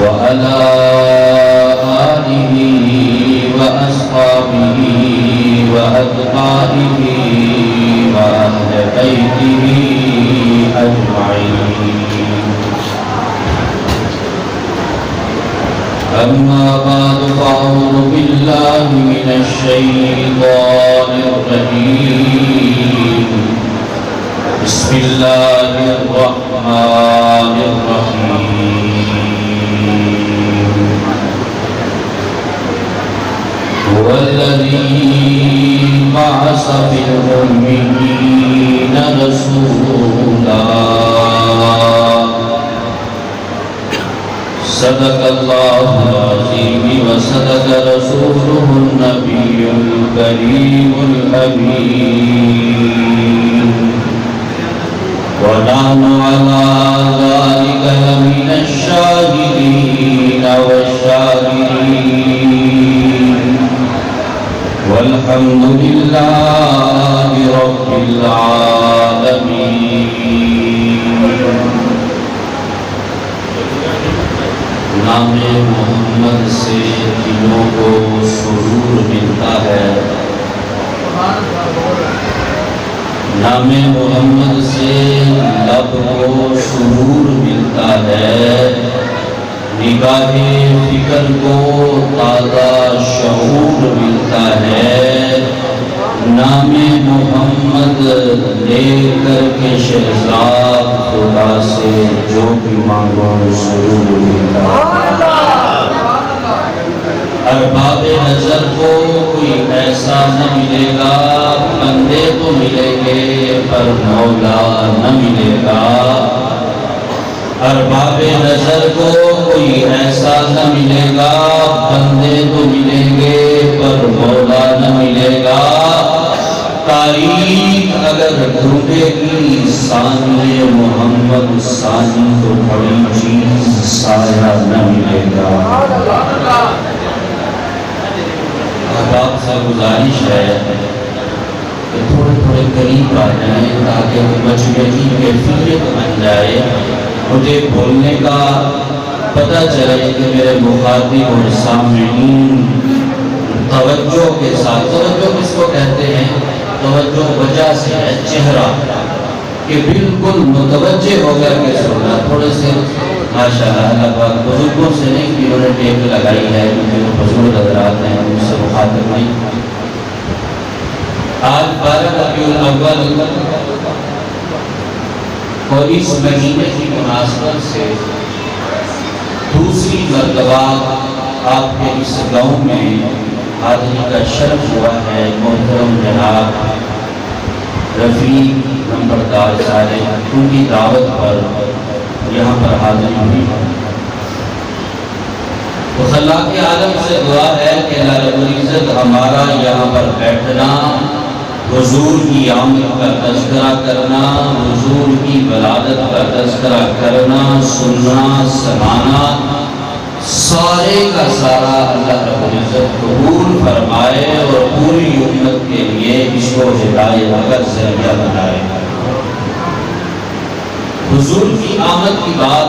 وعلى آله وأصحابه وأتباعه وأهل بيته أجمعين. أما بعد فأعوذ بالله من الشيطان الرجيم. بسم الله الرحمن الرحيم. هو الذي بعث في الأميين رسولا. صدق الله العظيم وصدق رسوله النبي الكريم الأمين. ونحن على ذلك لمن الشاهدين والشاكرين والحمد لله رب العالمين. نام محمد سے دلوں کو سرور ملتا ہے، نام محمد سے لب کو سرور ملتا ہے، نگاہ فکر کو تازہ شعور ملتا ہے. نام محمد لے کر کے شہزاد خدا سے جو بھی مانگو ضرور ملتا ہے. ارباب نظر کو کوئی ایسا نہ ملے گا، بندے تو ملیں گے پر مولا نہ ملے گا. ارباب نظر کو کوئی ایسا نہ ملے گا، بندے تو ملیں گے پر مولا نہ ملے گا. تاریخ اگر ڈھونڈے گی ثانی محمد ثانی تو بڑی چیز سایہ نہ ملے گا. احباب سے گزارش ہے کہ تھوڑے تھوڑے قریب آ جائیں تاکہ مجمعی کیفیت بن جائے. مجھے بولنے کا پتہ چلے کہ میرے مخاطب اور سامعین توجہ کے ساتھ، توجہ کس کو کہتے ہیں؟ توجہ وجہ سے ہے چہرہ کہ بالکل متوجہ ہو کر کے سننا. تھوڑے سے ماشاءاللہ اللہ پاک بزرگوں سے نہیں کہ انہوں نے ٹیپ لگائی ہے کیونکہ وہ بزرگ حضرات ہیں، ان سے مخاطب نہیں. آج 12 ربیع الاول اور اس مہینے کی مناسبت سے دوسری مرتبہ آپ کے اس گاؤں میں حاضری کا شرف ہوا ہے. محترم جناب رفیق نمبردار صالح ان کی دعوت پر یہاں پر حاضری ہوئی. تو خلاق عالم سے دعا ہے کہ اللہ رب العزت ہمارا یہاں پر بیٹھنا، حضور کی آمد کا تذکرہ کرنا، حضور کی ولادت کا تذکرہ کرنا، سننا، سمانا، سارے کا سارا اللہ رب العزت قبول فرمائے اور پوری امت کے لیے اس کو ہدایت کا ذریعہ بنائے. حضور کی آمد کی بات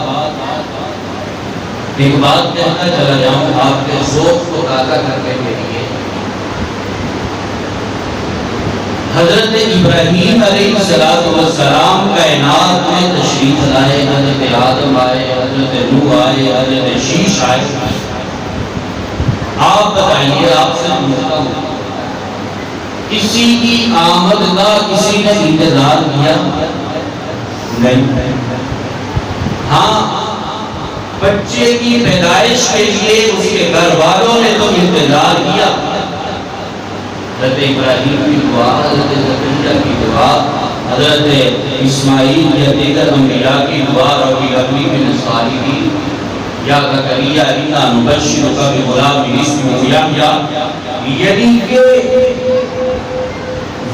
ایک بات کہنا چلا جاؤں آپ کے ذوق کو تازہ کرنے کے لیے. حضرت ابراہیم علیہ السلام کائنات میں تشریف لائے، حضرت آدم آئے، حضرت نوح آئے، حضرت شیش آئے. آپ بتائیے، آپ سے پوچھتا ہوں، کسی کی آمد کا کسی نے انتظار کیا؟ نہیں. ہاں، بچے کی پیدائش کے لیے اس کے گھر والوں نے تو انتظار کیا. حضرت ابراہیم کی دعا، حضرت زکریا کی دعا، حضرت اسماعیل یا دیگر انبیاء کی دعا، ربی ابنی من الصالحین، یا زکریا انا نبشرک بغلام اسمہ یحییٰ. یعنی کہ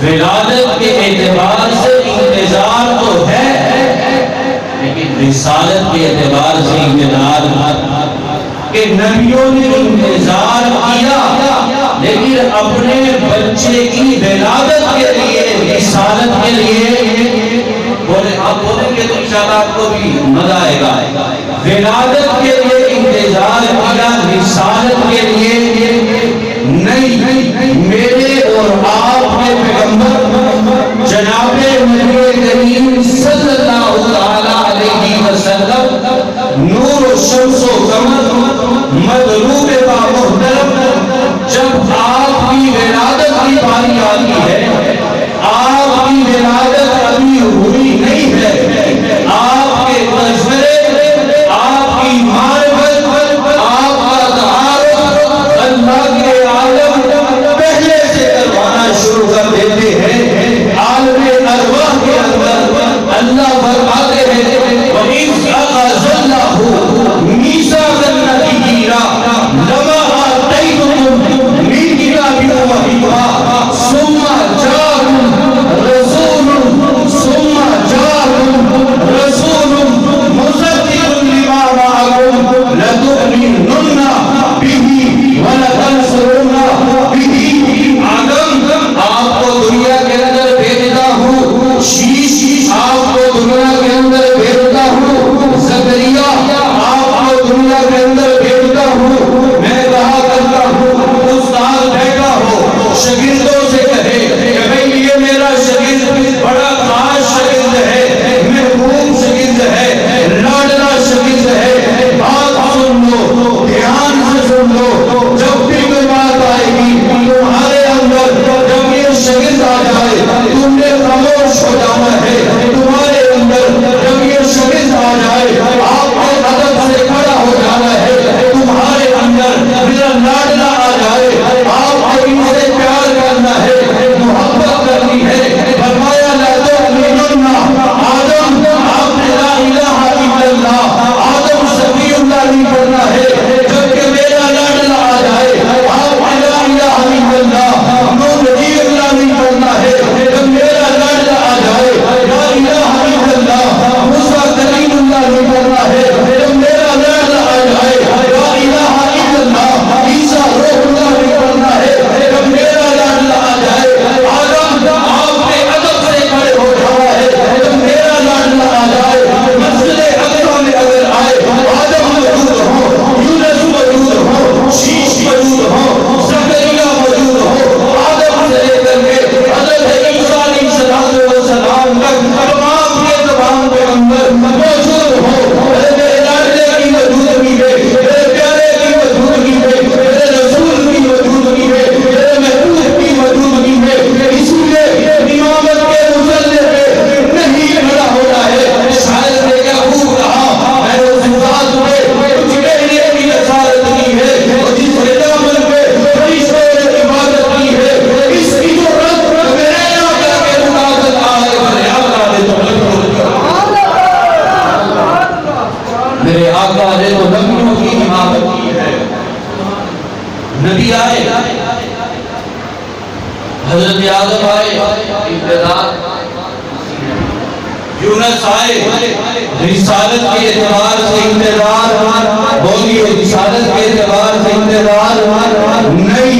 ولادت کے اعتبار سے انتظار تو ہے، لیکن رسالت کے اعتبار سے انتظار کہ نبیوں نے انتظار کیا، لیکن اپنے بچے کی ولادت کے لیے، رسالت کے لیے بولے. آپ بولیں گے تو انشاءاللہ آپ کو بھی مزہ آئے گا. ولادت کے لیے انتظار رسالت کے لیے نہیں، میرے اور آپ کے پیغمبر جناب نبی کریم صلی اللہ علیہ وسلم نور و شمس و قمر مطلوب با محترم، جب آپ کی ولادت کی باری آتی ہے، آپ کی ولادت ابھی ہوئی نہیں ہے، آپ کے مشورے، آپ کی معرفت، آپ کا تعارف اللہ کے عالم پہلے سے کروانا شروع کر دیتے ہیں۔ عالم ارواح کے اندر اللہ فرماتے ہیں وَإِذْ أَخَذَ اللَّهُ مِيثَاقَ النَّبِيِّينَ لَمَا آتَيْتُكُم مِّن كِتَابٍ وَحِكْمَةٍ ثُمَّ جَاءَكُم رَّسُولٌ مُّصَدِّقٌ لِّمَا مَعَكُمْ لَتُؤْمِنُنَّ بِهِ وَلَتَنصُرُنَّهُ بِهِ۔ آدم آپ کو دنیا کے اندر بھیجتا ہوں، شیش آپ کو دنیا کے اندر بھیجتا ہوں، زکریا آپ کو دنیا کے اندر بھیجتا ہوں۔ میں کہا کرتا ہوں استاد بیٹھا ہو شاگردوں سے کہے کہ بھئی یہ میرا شاگرد بڑا خاص شاگرد ہے، محبوب شاگرد ہے، لاڈلا شاگرد ہے، بات سن لو، دھیان سے سن لو، جب بھی کوئی بات آئے گی تمہارے اندر، جب یہ شاگرد آ جائے تم نے خاموش ہو جانا ہے، تمہارے اندر جب یہ شاگرد آ جائے آپ نے ادب سے کھڑا ہو جانا ہے، تمہارے اندر میرا لاڈلا آ جائے آپ کو ان سے پیار کرنا ہے، محبت کرنی ہے۔ فرمایا لا تؤمنن، آدم آپ نے لا الہ الا اللہ، آدم صفی اللہ نہیں پڑھنا ہے، جبکہ میرا لاڈلا آ جائے آپ نے لا الہ الا اللہ، نبی اللہ نہیں پڑھنا ہے، جب میرا لاڈلا آ جائے لا الہ الا اللہ، موسیٰ کلیم اللہ نہیں پڑھنا ہے، جب میرا لاڈلا آ جائے لا الہ الا اللہ، عیسیٰ روح اللہ نہیں پڑھنا ہے، جب میرا لاڈلا آ جائے آدم آپ نے ادب سے کھڑے ہو جانا ہے، جب میرا لاڈلا آ جائے مسجد اقصی میں اگر آئے آدم موجود ہو، یونس موجود ہو، شیش موجود ہو، زکریا موجود ہو، آدم سے لے کر کے حضرت عیسیٰ علیہ السلام تک تمام کے تمام پیغمبر موجود ہو، میرے لاڈلے کی موجودگی میں، میرے پیارے کی موجودگی میں، میرے رسول کی موجودگی میں، میرے محبوب کی موجودگی میں، اس لیے امامت کے مسلح پہ نہیں کھڑا ہونا ہے۔ شاید نے کیا خوب کہا، میں نے اس ذات میں کچھ کہنے کی جسارت کی ہے، اور جس خدامت پہ فرشتوں نے عبادت کی ہے، اس کی جو رب میرے آقا کے منازل آئے میرے آقا نے تو میرے آقا نے تو نبیوں کی امامت کی ہے۔ نبی آئے، حضرت آدم آئے انتظار، یونس آئے رسالت کے اعتبار سے انتظار، بولیے رسالت کے اعتبار سے انتظار نہیں،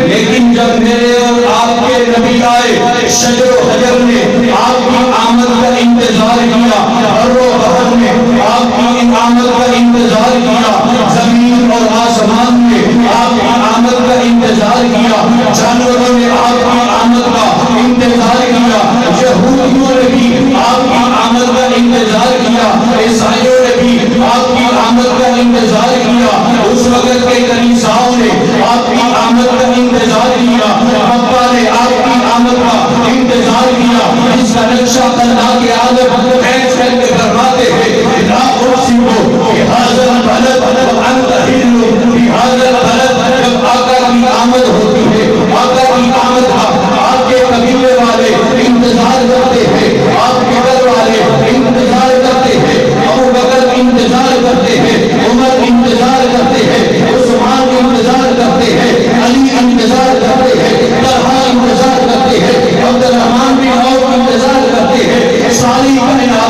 لیکن جب میرے اور آپ کے نبی آئے شجر و حجر نے آپ کی آمد کا انتظار کیا، بر و بحر نے آپ کی آمد کا انتظار کیا، زمین اور آسمان نے آپ کی آمد کا انتظار کیا، جانوروں نے آپ کی آمد کا انتظار کیا، یہودیوں نے بھی آپ کی آمد کا انتظار کیا، عیسائیوں نے بھی آپ کی آمد کا انتظار کیا، اس وقت کے کنیساؤں نے آپ کی آمد کا انتظار کیا، مکہ نے آپ کی آمد کا انتظار کیا، جس کا نقشہ اللہ کے عالم پیش کر کے فرماتے ہیں لا اقسم بہذا البلد وانت حل بہذا البلد۔ جب آقا کی آمد ہوتی ہے، آقا کی آمد کا آپ کے قبیلے والے انتظار کرتے ہیں، آپ کے گھر والے انتظار کرتے ہیں، ابو بکر انتظار کرتے ہیں، عمر انتظار کرتے ہیں، عثمان انتظار کرتے ہیں، علی انتظار کرتے ہیں، طلحہ انتظار کرتے ہیں، عبد الرحمن بن عوف انتظار کرتے ہیں، ساری کائنات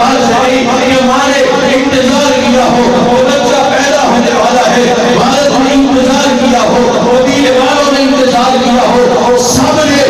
اعتبار سے نہیں کہ ماں نے انتظار کیا ہو وہ بچہ پیدا ہونے والا ہے، والد نے انتظار کیا ہو، قبیلے والوں نے انتظار کیا ہو، سب نے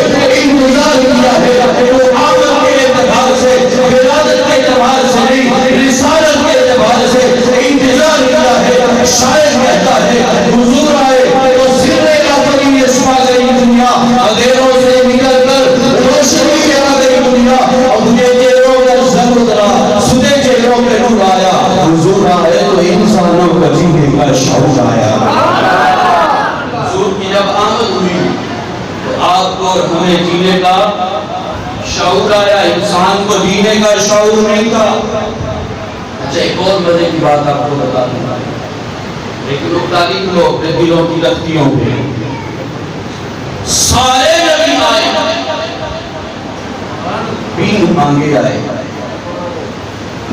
انتظار کیا ہے، تو آمد کے اعتبار سے، ولادت کے اعتبار سے نہیں، رسالت کے اعتبار سے انتظار کیا ہے۔ شاید کہتا ہے حضور آئے تو سرے کا پری چھا گئی دنیا، اندھیروں سے نکل کر روشنی میں آ گئی دنیا، اپنے چہروں پر زنگ اترا، سدے چہروں پہ نور آیا۔ حضور آئے تو انسانوں کا جینے کا شوق آیا۔ حضور کی جب آمد ہوئی تو آپ کو اور ہمیں جینے کا شعور آیا، انسان کو جینے کا شعور نہیں تھا۔ اچھا ایک اور مزے کی بات آپ کو بتا دوں گا، لیکن مختلف لوگ اپنے دلوں کی لختیوں پہ سارے نبی آئے، بین مانگے آئے،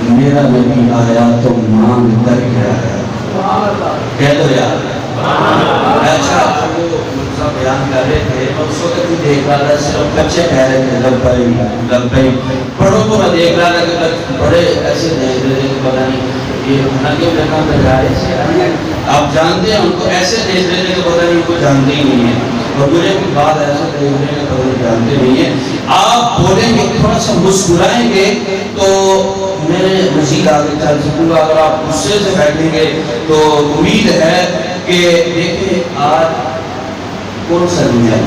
میرا نبی آیا تو مانگ کر کے آیا۔ کہہ دو یار اچھا وہ بیان کر رہے تھے، اس وقت بھی دیکھ رہا تھا صرف بچے کہہ رہے تھے لبیک لبیک، بڑوں کو میں دیکھ رہا تھا کہ بڑے ایسے دیکھ رہے تھے کہ پتہ نہیں یہ ننگے جگہ پہ جا رہے تھے، آپ جانتے ہیں ان کو ایسے دیکھ رہے تھے کہ پتہ نہیں ان کو جانتے ہی نہیں ہیں، اور مجھے بھی بات ایسے دیکھ رہے ہیں کہ پتہ نہیں جانتے نہیں ہیں۔ آپ بولیں گے تھوڑا سا مسکرائیں گے تو میں مزید آگے چل سکوں گا، اگر آپ غصے سے بیٹھیں گے تو امید ہے کہ دیکھیں آج کون سا دن ہے،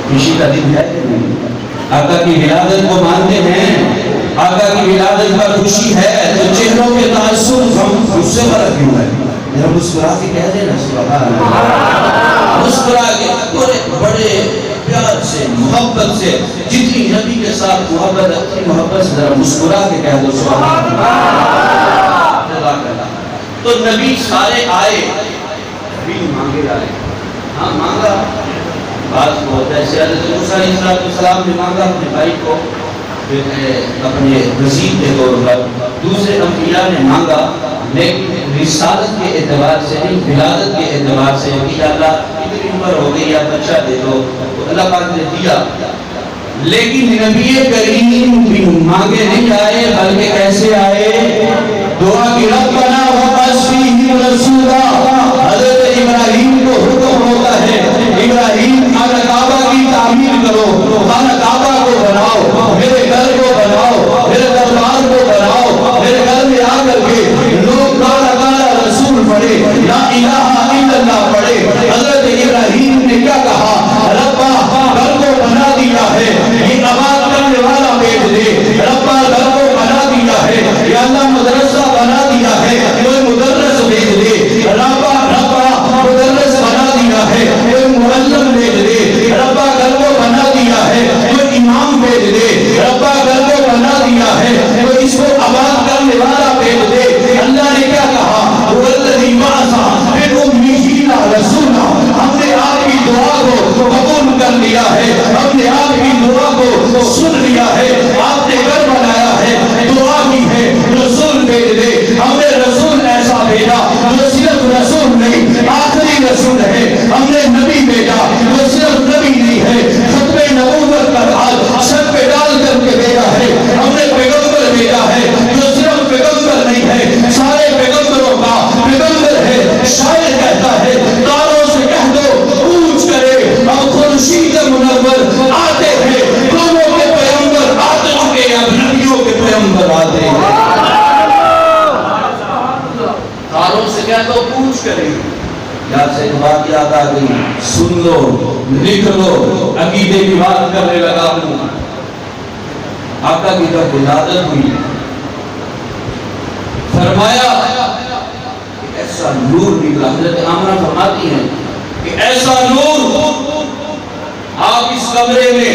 خوشی کا دن ہے کہ نہیں؟ آقا کی ولادت کو مانتے ہیں، آقا کی ولادت پر خوشی ہے تو چہروں کے تاثر ہم غصے پر کیوں ہے؟ ذرا مسکرا کے کہہ دینا سبحان اللہ، مسکرا کے بڑے پیار سے محبت سے، جتنی نبی کے ساتھ محبت اپنی محبت سے ذرا مسکرا کے کہہ دو سبحان اللہ۔ تو نبی سارے آئے، نبی مانگے آئے، ہاں مانگا، بات کو ہوتا ہے حضرت موسیٰ علیہ السلام نے مانگا اپنے بھائی کو اپنے وزیر کے طور پر، دوسرے انبیاء نے مانگا، لیکن رسالت کے اعتبار سے نہیں، ولادت کے اعتبار سے کہ اللہ اتنی عمر ہو گئی یا بچہ دے دو، تو اللہ پاک نے دیا۔ لیکن نبی کریم بھی مانگے نہیں آئے، بلکہ کیسے آئے؟ دعا کی ربنا وابعث فیہم رسولا۔ حضرت ابراہیم کو حکم ہوتا ہے ابراہیم خانہ کعبہ کی تعمیر کرو، خانہ کعبہ کو بناؤ، میرے گھر کو بناؤ، میرے دربار کو بناؤ، میرے گھر میں آ کر کے لوگ کالا کالا رسول پڑھے، لا الہ الا اللہ پڑھے۔ حضرت ابراہیم نے کیا کہا؟ ربا گھر کو بنا دیا ہے، یہ آباد کرنے والا بھیج دے، ربا گھر کو بنا دیا ہے، یا اللہ مدرسہ بنا دیا ہے، کوئی مدرس بھیج دے، ربا مدرس بنا دیا ہے، کوئی معلم بھیج دے، ربا گھر کو بنا دیا ہے، کوئی امام بھیج دے، ربا گھر کو بنا دیا ہے، کوئی اس کو آباد کرنے والا بھیج دے۔ اللہ نے کیا کہا؟ والذی بعث فی الامیین رسولا۔ ہم نے آپ کی دعا کو قبول کر لیا ہے، ہم نے آپ کی دعا کو سن لیا ہے، آپ نے گھر بنایا ہے، دعا کی ہے، رسول بھیج دے۔ ہم نے رسول ایسا بھیجا جو صرف رسول نہیں آخری رسول ہے، ہم نے نبی بھیجا جو صرف نبی نہیں ہے، ختم نبوت کا راز سر پہ ڈال کر کے بھیجا ہے، ہم نے پیغمبر بھیجا ہے جو صرف پیغمبر نہیں ہے، سارے پیغمبروں کا پیغمبر ہے۔ شاعر کہتا ہے تاروں سے کہہ دو پوچھ کرے، اب خورشید منور آتے ہیں، دونوں کے پیغمبر آ چکے ہیں، اب نبیوں کے پیغمبر آتے ہیں۔ تاروں سے کہہ دو پوچھ کرے، یاد سے بات یاد آ گئی، سن لو لکھ لو، عقیدے کی بات کرنے لگا ہوں۔ آقا کی جب ولادت ہوئی فرمایا ایسا نور نکلا، حضرت آمنہ فرماتی ہیں کہ ایسا نور، آپ اس کمرے میں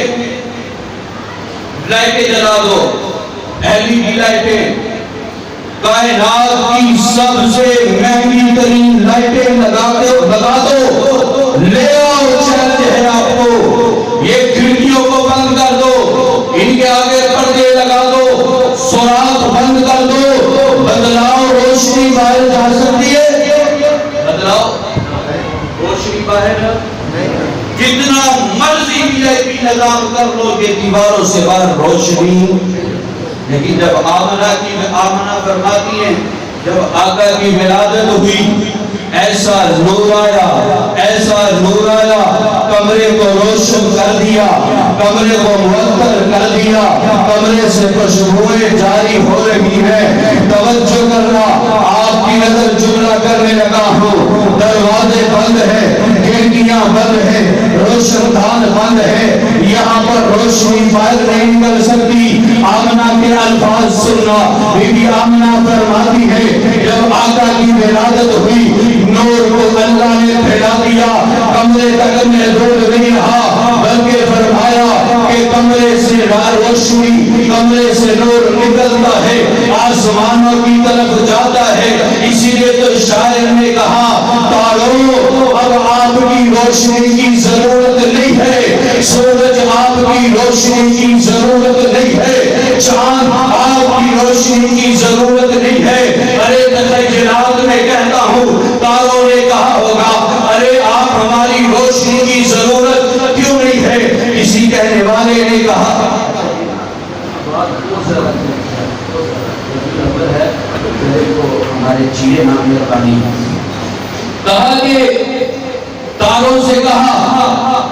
لائٹیں جلا دو، LED لائٹیں، کائنات کی سب سے مہنگی ترین لائٹیں لگا دو، لے آؤ چیلنج ہے آپ کو، یہ کھڑکیوں کو بند کر دو، ان کے آگے پردے لگا دو، سوراخ بند کر دو، بدلاؤ روشنی باہر جا سکتی ہے، بدلاؤ روشنی باہر کتنا مرضی VIP نظام کر لو، یہ دیواروں سے باہر روشنی لیکن جب آمنہ فرماتی ہیں جب آقا کی ولادت ہوئی ایسا نور آیا کمرے کو روشن کر دیا، کمرے کو معطر کر دیا، کمرے سے خوشبوئیں جاری ہو رہی ہے۔ توجہ کرنا، آپ کی نظر جملہ کرنے لگا ہوں، دروازے بند ہیں، کھڑکیاں بند ہیں، روشن دان بند ہے، یہاں پر روشنی باہر نہیں نکل سکتی۔ آمنہ کے الفاظ سننا، بی بی آمنہ فرماتی ہے جب آقا کی ولادت ہوئی نور کو اللہ نے پھیلا دیا، کمرے تک محدود نہیں رہا بلکہ فرمایا کہ کمرے سے روشنی، کمرے سے نور نکلتا ہے، آسمانوں کی طرف جاتا ہے۔ اسی لیے تو شاعر نے کہا تاروں اب آپ کی روشنی کی ضرورت نہیں ہے، سورج آپ کی روشنی کی ضرورت نہیں ہے، چاند آپ کی روشنی کی ضرورت نہیں ہے۔ ارے تخیلات میں کہتا ہوں تاروں نے کہا ہوگا ارے آپ ہماری روشنی کی ضرورت کیوں نہیں ہے؟ کسی کہنے والے نے کہا ہمارے چیرے نام میں پانی کہا کہ تاروں سے کہا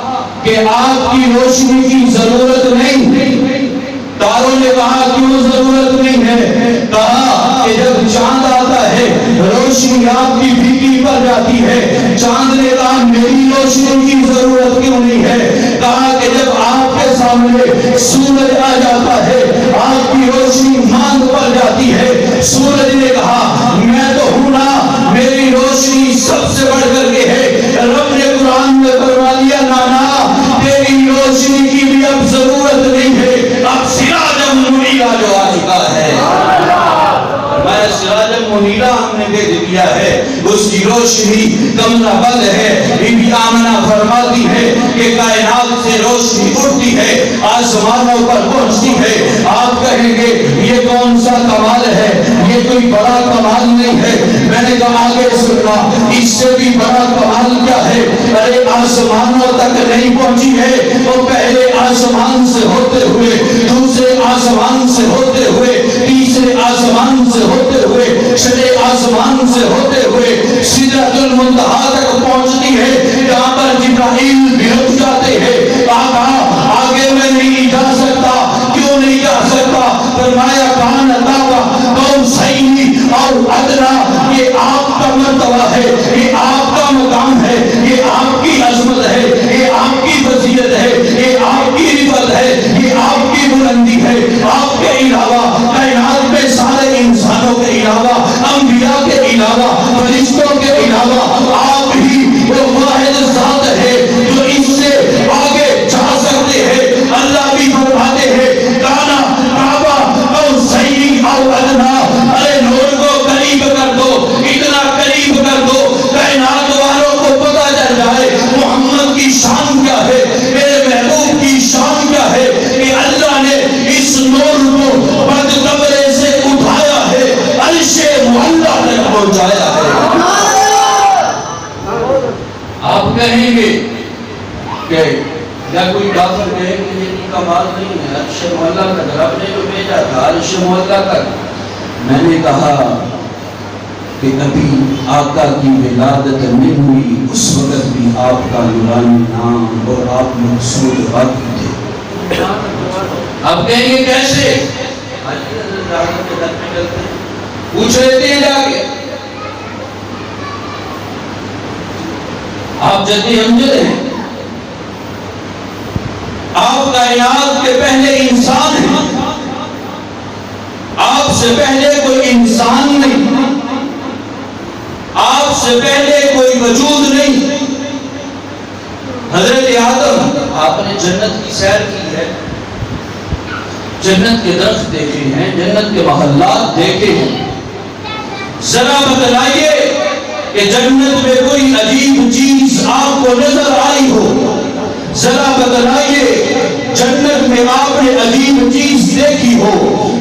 کہ آپ کی روشنی کی ضرورت نہیں۔ تاروں نے کہا کیوں ضرورت نہیں ہے؟ کہا کہ جب چاند آتا ہے روشنی آپ کی پھیکی پڑ جاتی ہے۔ چاند نے کہا میری روشنی کی ضرورت کیوں نہیں ہے؟ کہا کہ جب آپ کے سامنے سورج آ جاتا ہے آپ کی روشنی ماند پڑ جاتی ہے۔ سورج نے کہا میں تو ہوں نا، میری روشنی سب سے بڑھ کر کے ہے۔ رب نے قرآن میں فرما دیا نانا تیری روشنی کی بھی اب ضرورت نہیں ہے، اب سراجم منیرا جو آ چکا ہے، میں سراجم منیرا ہم نے بھیج دیا ہے، اس کی روشنی کمرہ بند ہے۔ بی بی آمنہ فرماتی ہے کہ کائنات سے روشنی اڑتی ہے، آسمانوں پر پہنچتی ہے۔ آپ کہیں گے یہ کون سا کمال ہے؟ یہ کوئی بڑا کمال نہیں ہے۔ میں نے کہا آگے سننا، اس سے بھی بڑا کمال کیا ہے؟ ارے آسمانوں تک نہیں پہنچی ہے، وہ پہلے آسمان سے ہوتے ہوئے، دوسرے آسمان سے ہوتے ہوئے، تیسرے آسمان سے ہوتے ہوئے، چھٹے آسمان سے ہوتے ہوئے سدرۃ المنتہا تک پہنچتی ہے، جہاں پر جبرائیل بھی رک جاتے ہیں۔ آقا آگے میں نہیں جا سکتا، کیوں نہیں جا سکتا؟ فرمایا کان تابا قوسین اور ادنا، یہ آپ کا مرتبہ ہے، یہ آپ کا مقام ہے، یہ آپ کی عظمت ہے، یہ آپ کی فضیلت ہے، یہ آپ کی رفعت ہے، یہ آپ کی بلندی ہے۔ آپ کے علاوہ کائنات میں سارے انسانوں کے علاوہ، انبیاء کے علاوہ، فرشتوں کے علاوہ آپ ہی وہ واحد ذات ہے جو اس سے آگے جا سکتے ہیں۔ اللہ بھی فرماتے ہیں کانا کعبہ قوسین او ادنا، ارے نور کو قریب کر دو، اتنا قریب کر دو کائنات والوں کو پتہ چل جائے محمد کی شان کیا ہے، میرے محبوب کی شان کیا ہے، کہ اللہ نے اس نور کو بند کمرے سے اٹھایا ہے، عرش معلیٰ تک پہنچایا ہے۔ آپ کہیں گے کہ یا کوئی کافر کہے کہ یہ کمال نہیں ہے، عرش معلیٰ تک رب نے جو بھیجا تھا عرش معلیٰ تک۔ میں نے کہا کہ ابھی آقا کی ولادت نہیں ہوئی اس وقت بھی آپ کا نورانی نام اور آپ مقصود باقی تھے۔ آپ کہیں گے کیسے؟ پوچھ لیتے ہیں جا کے، آپ جدی امجد ہیں، آپ کائنات کے پہلے انسان ہیں، آپ سے پہلے کوئی انسان نہیں، آپ سے پہلے کوئی وجود نہیں۔ حضرت آدم، آپ نے جنت کی سیر کی ہے، جنت کے درخت دیکھے ہیں، جنت کے محلات دیکھے ہیں، ذرا بتلائیے کہ جنت میں کوئی عجیب چیز آپ کو نظر آئی ہو، ذرا بتلائیے جنت میں آپ نے عجیب چیز دیکھی ہو۔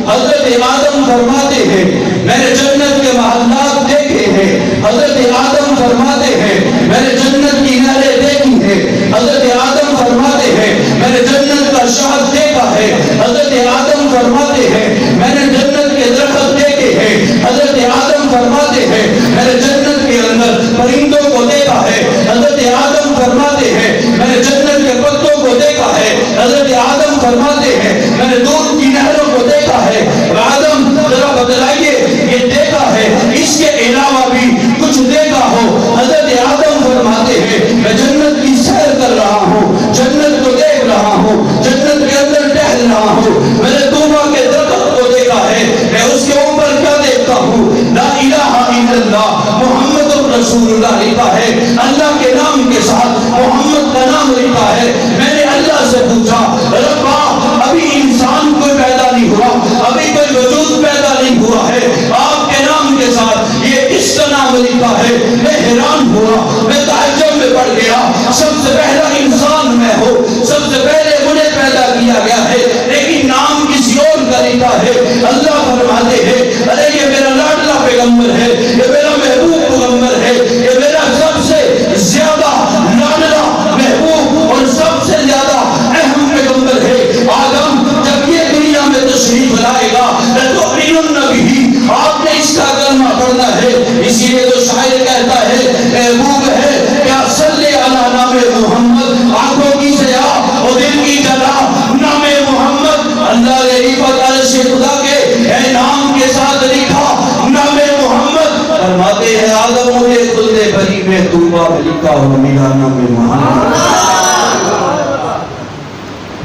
حضرت آدم فرماتے ہیں میں نے جنت کے محلات دیکھے ہیں، حضرت آدم فرماتے ہیں میں نے جنت کی نہریں دیکھی ہیں، حضرت آدم فرماتے ہیں میں نے جنت کا شہد دیکھا ہے، حضرت آدم فرماتے ہیں میں نے جنت کے درخت دیکھے ہیں. حضرت آدم فرماتے ہیں میں نے جنت کے اندر پرندوں کو دیکھا ہے. حضرت آدم فرماتے ہیں میں نے جنت کے پتوں کو دیکھا ہے. حضرت آدم فرماتے ہیں میں نے دودھ کی نہروں کو دیکھا ہے. آدم ذرا بتلائیے یہ دیکھا ہے اس کے علاوہ بھی کچھ دیکھا ہو. حضرت آدم فرماتے ہیں میں جنت کی سیر کر رہا ہوں, جنت کو دیکھ رہا ہوں, جنت کے اندر ٹہل رہا ہوں. میں نے طوبا کے درخت کو دیکھا ہے, میں اس کے اوپر کیا دیکھتا ہوں؟ لا الہ الا اللہ محمد رسول اللہ لکھا ہے. اللہ کے نام کے ساتھ محمد کا نام لکھا ہے. میں نے اللہ سے پوچھا ربا ابھی انسان کوئی پیدا نہیں ہوا, ابھی کوئی وجود پیدا نہیں ہوا ہے, آپ کے نام کے ساتھ یہ کس کا نام لکھا ہے؟ میں حیران ہوا, میں تعجب میں پڑ گیا. سب سے پہلا انسان میں ہوں, سب سے پہلے مجھے پیدا کیا گیا ہے, لیکن نام کسی اور کا لکھا ہے. اللہ فرماتے ہیں ارے یہ میرا لاڈلا پیغمبر ہے, یہ میرا محبوب پیغمبر ہے, یہ میرا سب سے زیادہ لاڈلا محبوب اور سب سے زیادہ اہم پیغمبر ہے. آدم جب یہ دنیا میں تشریف لائے گا لتؤمنن بہ, آپ نے اس کا کلمہ پڑھنا ہے. اسی لیے تو شاعر کہتا ہے محبوب ہے کیا صلی علی نام محمد, آنکھوں کی ضیا اور دل کی جلا نام محمد. اللہ نے رفعت عرش خدا کے اے نام کے ساتھ لکھا نام محمد. فرماتے ہیں آدم مجھے خلد بری میں طوبا میں لکھا ہوا میرا نام محمد.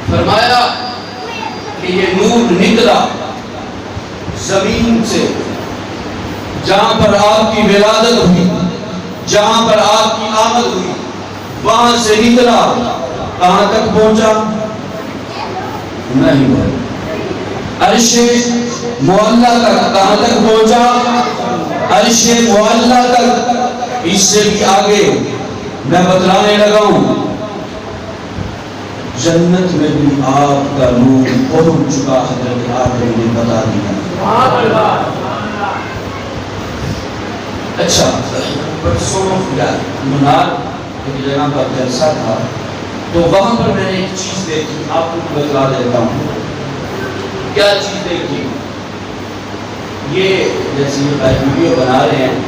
فرمایا کہ یہ نور نکلا زمین سے, جہاں پر آپ کی ولادت ہوئی, جہاں پر آپ کی آمد ہوئی, وہاں سے نکلا کہاں تک پہنچا نہیں بھائی, عرش معلیٰ تک. کہاں تک پہنچا؟ عرش معلیٰ تک. اس سے بھی آگے میں بتلانے لگا ہوں جنت میں بھی آپ کا نور پہنچ چکا. حضرت آدم نے بتا دیا. اچھا پرسوں منار ایک جگہ پر جلسہ تھا, تو وہاں پر میں نے ایک چیز دیکھی, آپ کو بتلا دیتا ہوں. کیا چیز دیکھی؟ یہ جیسے یہ ویڈیو بنا رہے ہیں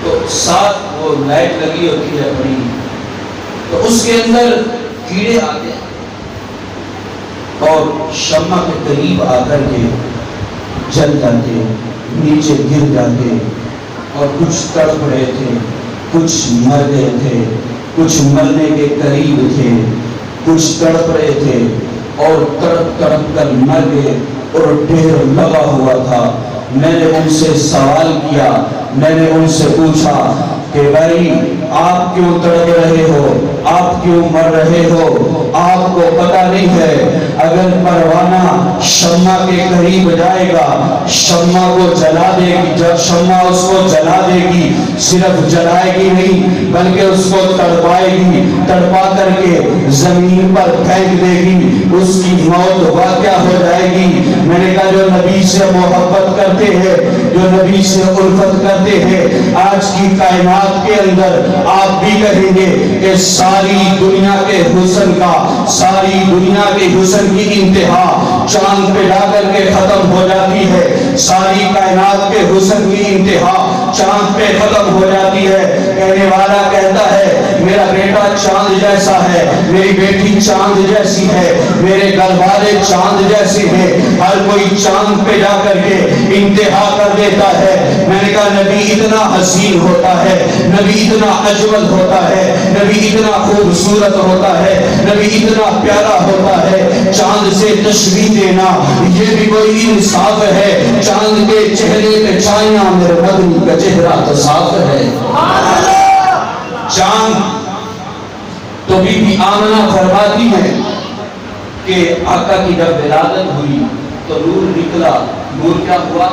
تو ساتھ وہ لائٹ لگی ہوتی ہے بڑی, تو اس کے اندر کیڑے آتے ہیں اور شمع کے قریب آ کر کے جل جاتے, نیچے گر جاتے, اور کچھ تڑپ رہے تھے, کچھ مر گئے تھے, کچھ مرنے کے قریب تھے, کچھ تڑپ رہے تھے اور تڑپ تڑپ کر مر گئے اور ڈھیر لگا ہوا تھا. میں نے ان سے سوال کیا, میں نے ان سے پوچھا کہ بھائی آپ کیوں تڑپ رہے ہو, آپ کیوں مر رہے ہو؟ آپ کو پتہ نہیں ہے اگر پروانہ شمع کے قریب جائے گا شمع کو جلا دے گی, جب شمع اس کو جلا دے گی صرف جلائے گی نہیں بلکہ اس کو تڑپائے گی, تڑپا کر کے زمین پر پھینک دے گی, اس کی موت واقع ہو جائے گی. میں نے کہا جو نبی سے محبت کرتے ہیں, جو نبی سے الفت کرتے ہیں, آج کی کائنات کے اندر آپ بھی کہیں گے کہ ساری دنیا کے حسن کا, ساری دنیا کے حسن کی انتہا چاند پہ جا کر کے ختم ہو جاتی ہے, ساری کائنات کے حسن کی انتہا چاند پہ ختم ہو جاتی ہے. کہنے والا کہتا ہے میرا بیٹا چاند جیسا ہے, میری بیٹی چاند جیسی ہے, میرے گھر والے چاند جیسے ہیں, ہر کوئی چاند پہ جا کر کے انتہا کر دیتا ہے. میں نے کہا نبی اتنا حسین ہوتا ہے, نبی اتنا اجمل ہوتا ہے, نبی اتنا خوبصورت ہوتا ہے, نبی اتنا پیارا ہوتا ہے, چاند سے تشبیہ دینا یہ بھی کوئی انصاف ہے؟ چاند کے چہرے پہ چھایاں میرے مدنی کا چہرہ تو صاف ہے. چاند تو بی بی آمنہ فرماتی ہے کہ آقا کی جب ولادت ہوئی تو نور نکلا. نور کیا ہوا؟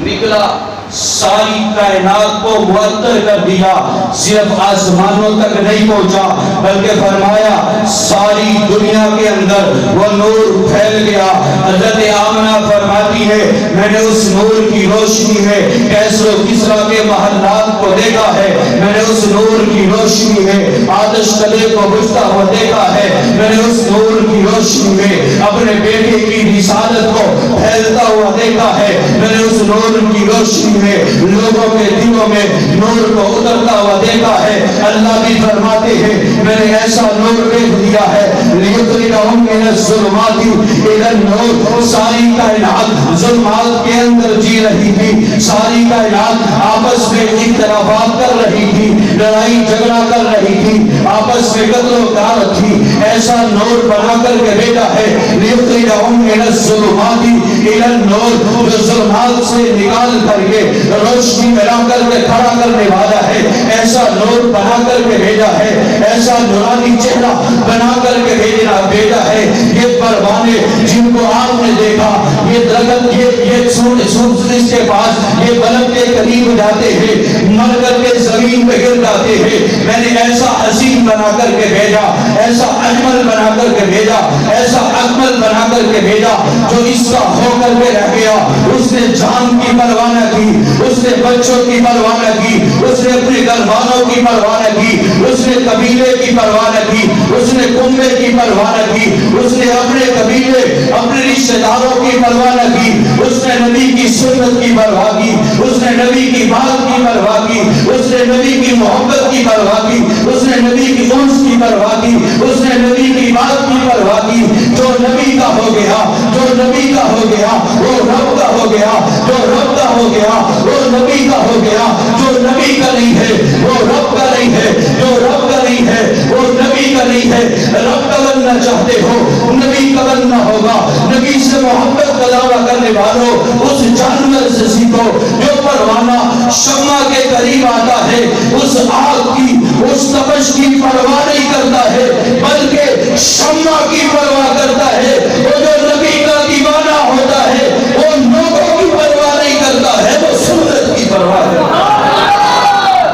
نکلا ساری کائنات کو معطر کر دیا، صرف آسمانوں تک نہیں پہنچا بلکہ فرمایا ساری دنیا کے اندر وہ نور پھیل گیا۔ حضرت آمنہ فرماتی ہے میں نے اس نور کی روشنی میں کیسر و کسریٰ کے محلات کو دیکھا ہے، میں نے اس نور کی روشنی میں آتش کدے کو بجھتا ہوا دیکھا ہے، میں نے اس نور کی روشنی میں اپنے بیٹے کی رسالت کو پھیلتا ہوا دیکھا ہے، میں نے اس نور کی روشنی میں لوگوں کے دلوں میں نور کو اترتا ہوا دیکھا ہے۔ اللہ بھی فرماتے ہیں میں نے ایسا نور بھیج دیا ہے لِيُخْرِجَهُم مِّنَ الظُّلُمَاتِ إِلَى النُّورِ۔ ساری کائنات ظلمات کے اندر جی رہی تھی، ساری کائنات آپس میں اختلافات کر رہی تھی، لڑائی جھگڑا کر رہی تھی، آپس میں قتل و غارت تھی، ایسا نور بنا کر کے بھیجا ہے لِيُخْرِجَهُم مِّنَ الظُّلُمَاتِ إِلَى النُّورِ، جو ظلمات سے نکال کر کے روشنی میں لا کر کے کھڑا کرنے والا ہے، ایسا نور بنا کر کے بھیجا ہے، ایسا نورانی چہرہ بنا کر کے بھیجا ہے۔ یہ پروانے جن کو آپ نے دیکھا، یہ درخت یہ سورج کے پاس یہ بلب کے قریب جاتے ہیں، مر کر کے زمین پہ گر جاتے ہیں، میں نے ایسا حسین بنا کر کے بھیجا، ایسا اجمل بنا کر کے بھیجا، ایسا اکمل بنا کر کے بھیجا جو اس کا ہو کر کے رہ گیا۔ اس نے جان کی پرواہ نہ کی، اس نے بچوں کی پرواہ نہ کی، اس نے اپنے گھر والوں کی پرواہ نہ کی، اس نے قبیلے کی پرواہ نہ کی، اس نے کنبے کی پرواہ نہ کی، اس نے اپنے قبیلے اپنے رشتہ داروں کی پرواہ نہ کی، اس نے نبی کی سنت کی پرواہ کی، اس نے نبی کی بات کی پرواہ کی، اس نے نبی کی محبت کی پرواہ کی، اس نے نبی کی انس کی پرواہ کی، اس نے نبی کی بات کی پرواہ کی۔ جو نبی کا ہو گیا، جو نبی کا ہو گیا وہ رب کا ہو گیا، جو رب کا ہو گیا وہ نبی کا ہو گیا، جو نبی کا نہیں ہے وہ رب کا نہیں ہے، جو رب کا نہیں ہے وہ نبی کا نہیں ہے۔ رب کا بننا چاہتے ہو نبی کا بننا ہوگا۔ نبی سے محبت کا دعویٰ کرنے والوں اس جانور سے سیکھو جو پروانہ شمع کے قریب آتا ہے، اس آگ کی اس تپش کی پرواہ نہیں کرتا ہے بلکہ شمع کی پرواہ کرتا ہے۔ وہ جو نبی کا دیوانہ ہوتا ہے وہ لوگوں کی پرواہ نہیں کرتا ہے، وہ سنت کی پرواہ کرتا ہے۔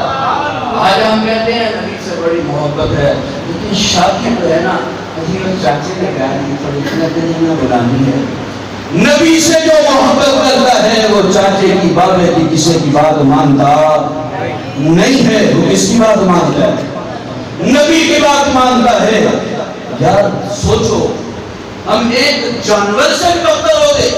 آج ہم کہتے ہیں نبی سے بڑی محبت ہے، لیکن شادی تو ہے نا چاچے نے کہا نہیں بلانی ہے۔ نبی سے جو محبت کرتا ہے وہ چاچے کی بابے کی کسی کی بات مانتا نہیں ہے، وہ کس کی بات مانتا ہے؟ نبی کی بات مانتا ہے۔ یار سوچو ہم ایک جانور سے بدتر ہو گئے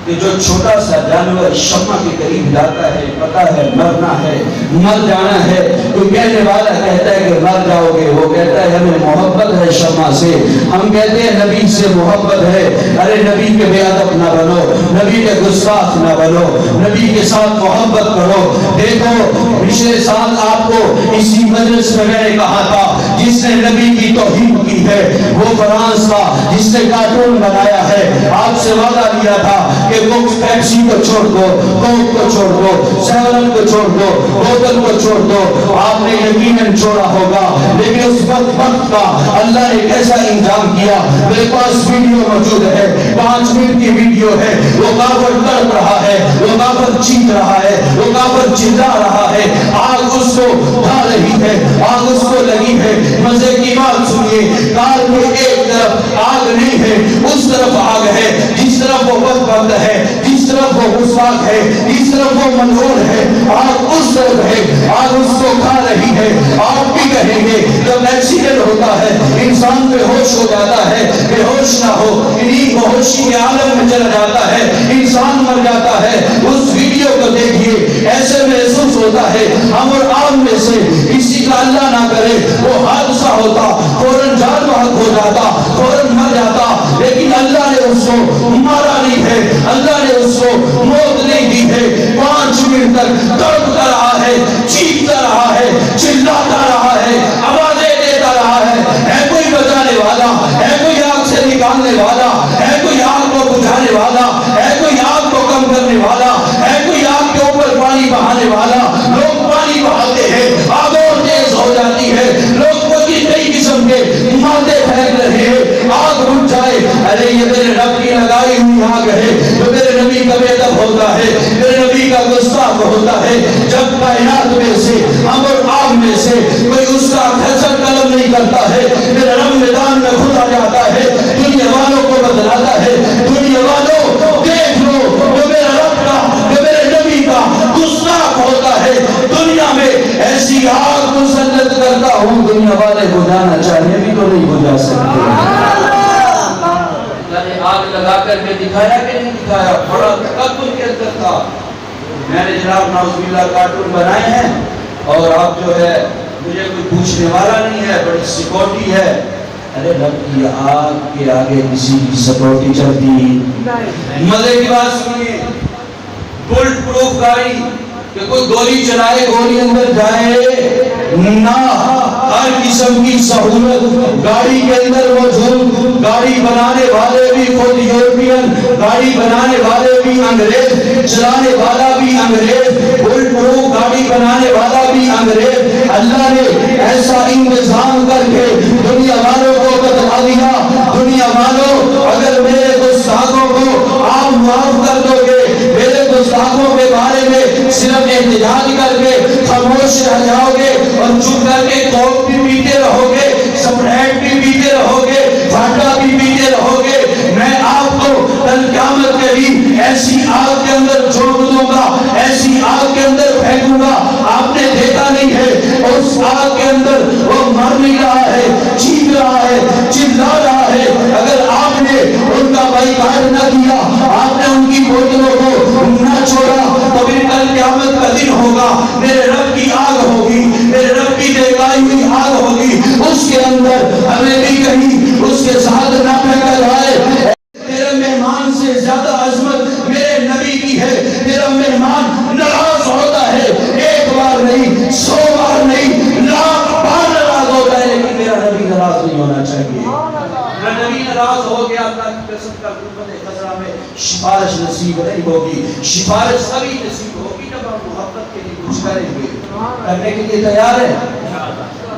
کہ جو چھوٹا سا جانور شمع کے قریب جاتا ہے، پتا ہے مرنا ہے، مر جانا ہے، تو کہنے والا کہتا ہے کہ مر جاؤ گے، وہ کہتا ہے ہمیں محبت ہے شمع سے، ہم کہتے ہیں نبی سے محبت ہے۔ ارے نبی کے بے ادب نہ بنو، نبی کے گستاخ نہ بنو، نبی کے ساتھ محبت کرو۔ دیکھو پچھلے سال آپ کو اسی مجلس میں میں نے کہا تھا جس نے نبی کی توہین کی ہے وہ فرانس تھا جس نے کارٹون بنایا ہے۔ آپ سے وعدہ لیا تھا کہ پیپسی کو چھوڑ دو، کوک کو چھوڑ دو، سیون کو چھوڑ دو، بوتل کو چھوڑ دو۔ آپ نے یقیناً چھوڑا ہوگا، لیکن اس وقت کا اللہ نے کیسا انجام کیا؟ میرے پاس ویڈیو موجود ہے، 5 منٹ کی ویڈیو ہے۔ وہ کافر تڑپ رہا ہے، وہ کافر چیخ رہا ہے، وہ کافر چلا رہا ہے، آگ اس کو کھا رہی ہے، آگ اس کو لگی ہے۔ مزے کی بات سنیے، کار میں ایک طرف آگ نہیں ہے، اس طرف آگ ہے، جس طرف وہ بدبخت ہے، جس طرف وہ گستاخ ہے، جس طرف وہ ملعون ہے، آگ اس طرف ہے، آگ اس کو کھا رہی ہے۔ آپ بھی کہیں گے جب ایکسیڈنٹ ہوتا ہے انسان بے ہوش ہو جاتا ہے، بے ہوش نہ ہو انہیں بہوشی کے عالم میں چلا جاتا ہے، انسان مر جاتا ہے۔ اس ویڈیو کو دیکھیے، ایسے محسوس ہوتا ہے ہم اور آپ میں سے کسی کا اللہ نہ کرے وہ حادثہ ہوتا، فوراً جان بحق ہو جاتا، فوراً مر جاتا، لیکن اللہ نے اس کو مارا نہیں ہے، اللہ نے اس کو موت نہیں دی ہے۔ 5 منٹ تک تڑپتا رہا ہے، چیختا رہا ہے، چلاتا رہا ہے، آوازیں دیتا رہا ہے کوئی بچانے والا؟ ہے کوئی آگ سے نکالنے والا؟ ہے کوئی آگ کو بجھانے والا؟ ہے کوئی آگ کو کم کرنے والا؟ ہے کوئی آگ کے اوپر پانی بہانے والا؟ لوگ پانی بہاتے ہیں، آگ اور تیز ہو جاتی ہے، لوگ کئی قسم کے مادے پھینک رہے ہیں، آگ بجھ جائے۔ ارے یہ میرے رب کی لگائی ہوئی آگ ہے، جو میرے نبی کا بے ادب ہوتا ہے، میرے نبی کا گستاخ ہوتا ہے جب کائنات میں سے امر آگ میں سے کوئی اس کا فیصل قلم نہیں کرتا ہے، میرا رب میدان میں خود آ جاتا ہے، دنیا والوں کو بتلاتا ہے، دنیا والوں دیکھ لو جو میرا رب کا جو میرے نبی کا گستاخ ہوتا ہے دنیا میں ایسی آگ مسلط کرتا ہوں دنیا والے بجھانا چاہیے بھی تو نہیں بجھا سکتے۔ آگ لگا کر کے دکھایا کہ نہیں دکھایا؟ بڑا تکبر کے اندر تھا۔ میں نے جناب نعوذ باللہ کارٹون بنائے ہیں اور آپ جو ہے مجھے کوئی پوچھنے والا نہیں ہے، بڑی سیکورٹی ہے۔ ارے رب کی آگ کے آگے کسی کی سیکورٹی چلتی؟ مزے کی بات سنیے، بلٹ پروف گاڑی کہ کوئی گولی چلائے گولی اندر جائے نہ، ہر قسم کی سہولت گاڑی کے اندر موجود۔ گاڑی بنانے والے بھی خود یورپین، گاڑی بنانے والے بھی انگریز، چلانے والا بھی انگریز، بلٹ پروف گاڑی بنانے والا بھی انگریز۔ اللہ نے ایسا انتظام کر کے دنیا والوں کو بتلا دیا، دنیا والوں اگر میرے گستاخوں کو آپ معاف کر دو گے، میرے گستاخوں کے بارے میں صرف احتجاج کر کے خاموش رہ جاؤ گے اور چپ کر کے کوک بھی پیتے رہو گے، سپریٹ بھی پیتے رہو گے، فاٹا بھی پیتے رہو گے، میں آپ کو کل قیامت کے دن ایسی آگ کے اندر جھونک دوں گا، ایسی آگ کے اندر پھینکوں گا۔ آپ نے دیکھا نہیں ہے اس آگ کے اندر وہ مر نہیں رہا ہے، چیخ رہا ہے، چلا رہا ہے۔ اگر آپ نے ان کا بائیکاٹ نہ کیا، آپ نے ان کی بوتلوں کو نہ چھوڑا تو پھر کل قیامت کا دن ہوگا، میرے رب کی آگ ہوگی، میرے رب کی جلائی ہوئی آگ ہوگی، اس کے اندر ہمیں بھی کہیں اس کے ساتھ نہ پھینکا جائے۔ میرے مہمان سے زیادہ عظمت میرے نبی کی ہے۔ میرا مہمان ناراض ہوتا ہے، ایک بار نہیں، 100 بار نہیں، لاکھ بار ناراض ہوتا ہے، لیکن میرا نبی ناراض نہیں ہونا چاہیے۔ میرا نبی ناراض ہو گیا اللہ کی قسم کا قربت خزرہ میں سفارش نصیب نہیں ہوگی۔ سفارش سبھی نصیب ہوگی جب ہم محبت کے لیے کچھ کریں گے۔ کرنے کے لیے تیار ہے؟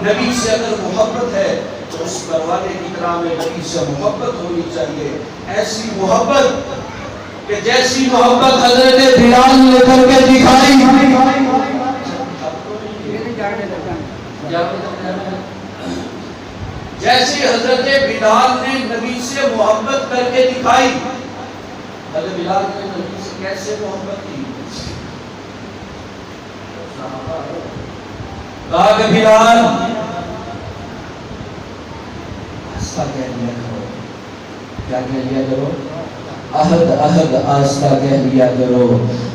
نبی سے اگر محبت ہے تو اس پروانے کی طرح میں نبی سے محبت ہونی چاہیے، ایسی محبت کہ جیسی محبت حضرت بلال نے کر کے دکھائی، جیسے حضرت بلال نے نبی سے محبت کر کے دکھائی۔ حضرت بلال نے نبی سے کیسے محبت کی؟ کہا کہ بلال آستہ کہہ لیا کرو، کیا کہہ لیا کرو؟ عہد عہد آستہ کہہ لیا کرو،